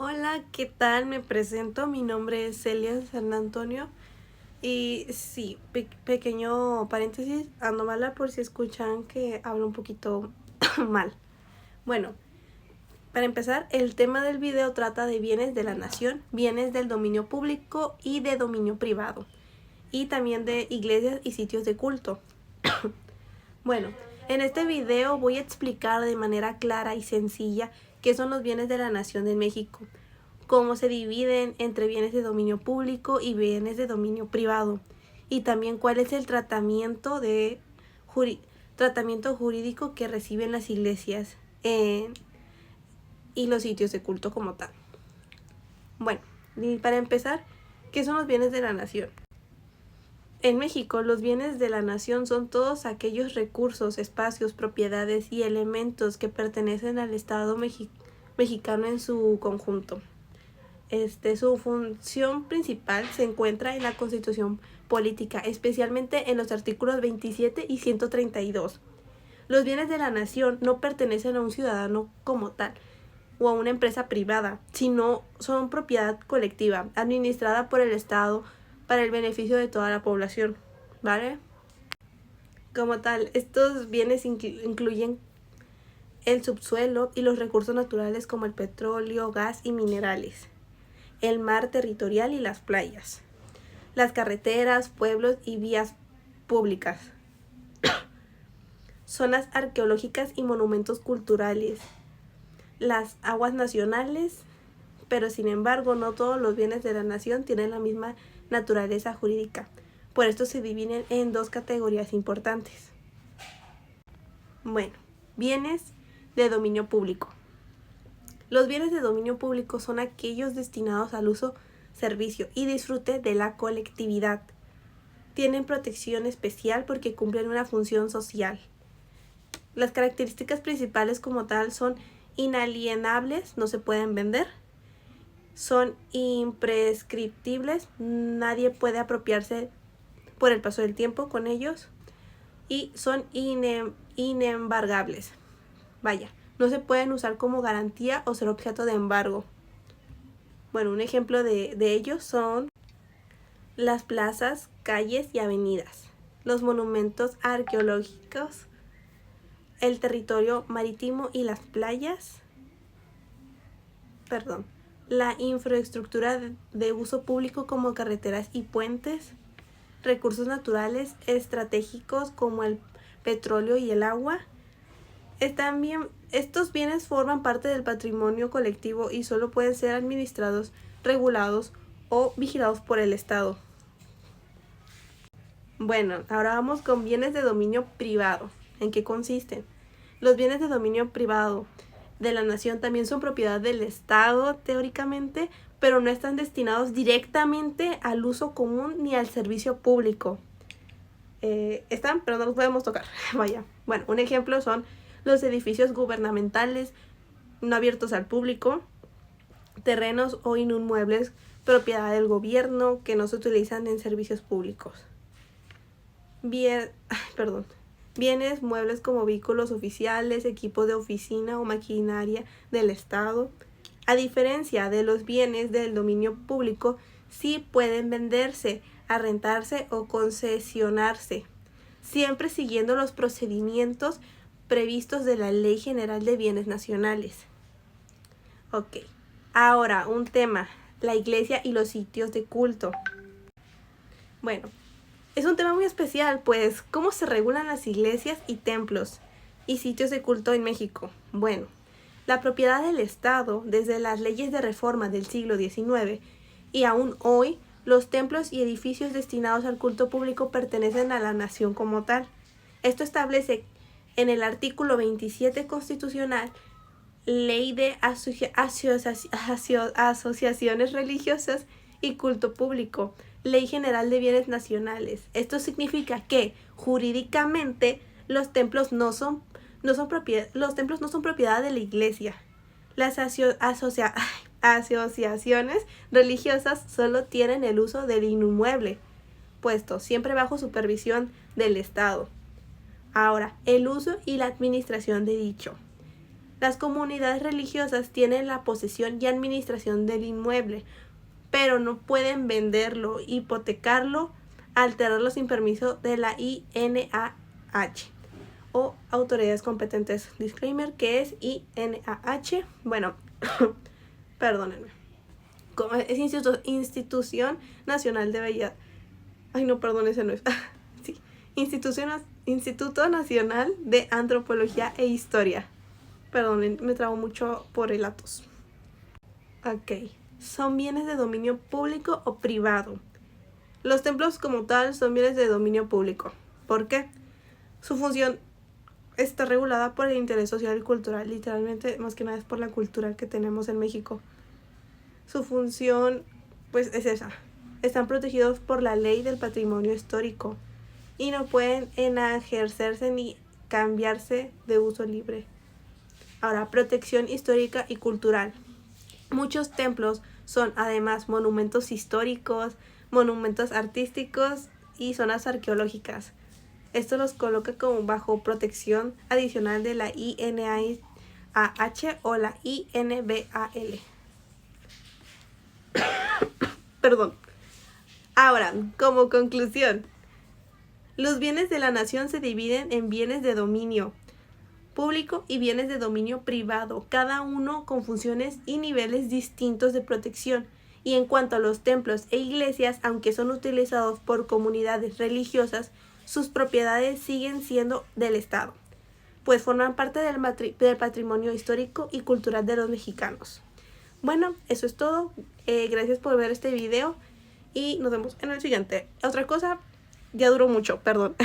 Hola, ¿qué tal? Me presento, mi nombre es Celia San Antonio y sí, pequeño paréntesis, ando mala por si escuchan que hablo un poquito mal. Bueno, para empezar, el tema del video trata de bienes de la nación, bienes del dominio público y de dominio privado, y también de iglesias y sitios de culto. Bueno, en este video voy a explicar de manera clara y sencilla qué son los bienes de la nación de México, cómo se dividen entre bienes de dominio público y bienes de dominio privado, y también cuál es el tratamiento jurídico que reciben las iglesias y los sitios de culto como tal. Bueno, y para empezar, ¿qué son los bienes de la nación? En México, los bienes de la nación son todos aquellos recursos, espacios, propiedades y elementos que pertenecen al Estado mexicano en su conjunto. Su función principal se encuentra en la Constitución política, especialmente en los artículos 27 y 132. Los bienes de la nación no pertenecen a un ciudadano como tal o a una empresa privada, sino son propiedad colectiva, administrada por el Estado para el beneficio de toda la población, ¿vale? Como tal, estos bienes incluyen el subsuelo y los recursos naturales como el petróleo, gas y minerales, el mar territorial y las playas, las carreteras, pueblos y vías públicas, zonas arqueológicas y monumentos culturales, las aguas nacionales, pero sin embargo no todos los bienes de la nación tienen la misma naturaleza jurídica. Por esto se dividen en dos categorías importantes. Bueno, bienes de dominio público. Los bienes de dominio público son aquellos destinados al uso, servicio y disfrute de la colectividad. Tienen protección especial porque cumplen una función social. Las características principales como tal son inalienables, no se pueden vender, son imprescriptibles, nadie puede apropiarse por el paso del tiempo con ellos, y son inembargables. Vaya, no se pueden usar como garantía o ser objeto de embargo. Bueno, un ejemplo de ellos son las plazas, calles y avenidas, los monumentos arqueológicos, el territorio marítimo y las playas, la infraestructura de uso público como carreteras y puentes, recursos naturales estratégicos como el petróleo y el agua. Estos bienes forman parte del patrimonio colectivo y solo pueden ser administrados, regulados o vigilados por el Estado. Bueno, ahora vamos con bienes de dominio privado. ¿En qué consisten? Los bienes de dominio privado de la nación también son propiedad del Estado, teóricamente, pero no están destinados directamente al uso común ni al servicio público. Están, pero no los podemos tocar. Vaya. Bueno, un ejemplo son los edificios gubernamentales no abiertos al público, terrenos o inmuebles propiedad del gobierno que no se utilizan en servicios públicos. Bienes muebles como vehículos oficiales, equipos de oficina o maquinaria del Estado. A diferencia de los bienes del dominio público, sí pueden venderse, arrendarse o concesionarse, siempre siguiendo los procedimientos previstos de la Ley General de Bienes Nacionales. Ok, ahora un tema, la iglesia y los sitios de culto. Bueno, es un tema muy especial, pues, ¿cómo se regulan las iglesias y templos y sitios de culto en México? Bueno, la propiedad del Estado, desde las leyes de reforma del siglo XIX y aún hoy, los templos y edificios destinados al culto público pertenecen a la nación como tal. Esto establece en el artículo 27 constitucional, Ley de Asociaciones Religiosas y Culto Público, Ley General de Bienes Nacionales. Esto significa que jurídicamente los templos no son propiedad de la iglesia. Las asociaciones religiosas solo tienen el uso del inmueble, puesto siempre bajo supervisión del Estado. Ahora, el uso y la administración de dicho. Las comunidades religiosas tienen la posesión y administración del inmueble, pero no pueden venderlo, hipotecarlo, alterarlo sin permiso de la INAH o autoridades competentes. Disclaimer, ¿qué es INAH? Bueno, perdónenme. Es Institución Nacional de Belleza. Ay, no, perdón, ese no es. Sí. Instituto Nacional de Antropología e Historia. Perdón, me trabo mucho por el atos. Ok. Son bienes de dominio público o privado. Los templos como tal son bienes de dominio público. ¿Por qué? Su función está regulada por el interés social y cultural. Literalmente, más que nada es por la cultura que tenemos en México. Su función, pues, es esa. Están protegidos por la ley del patrimonio histórico y no pueden ejercerse ni cambiarse de uso libre. Ahora, protección histórica y cultural. Muchos templos son además monumentos históricos, monumentos artísticos y zonas arqueológicas. Esto los coloca como bajo protección adicional de la INAH o la INBAL. Perdón. Ahora, como conclusión, los bienes de la nación se dividen en bienes de dominio público y bienes de dominio privado, cada uno con funciones y niveles distintos de protección. Y en cuanto a los templos e iglesias, aunque son utilizados por comunidades religiosas, sus propiedades siguen siendo del Estado, pues forman parte del patrimonio histórico y cultural de los mexicanos. Bueno, eso es todo. Gracias por ver este video y nos vemos en el siguiente. Otra cosa, ya duró mucho, perdón.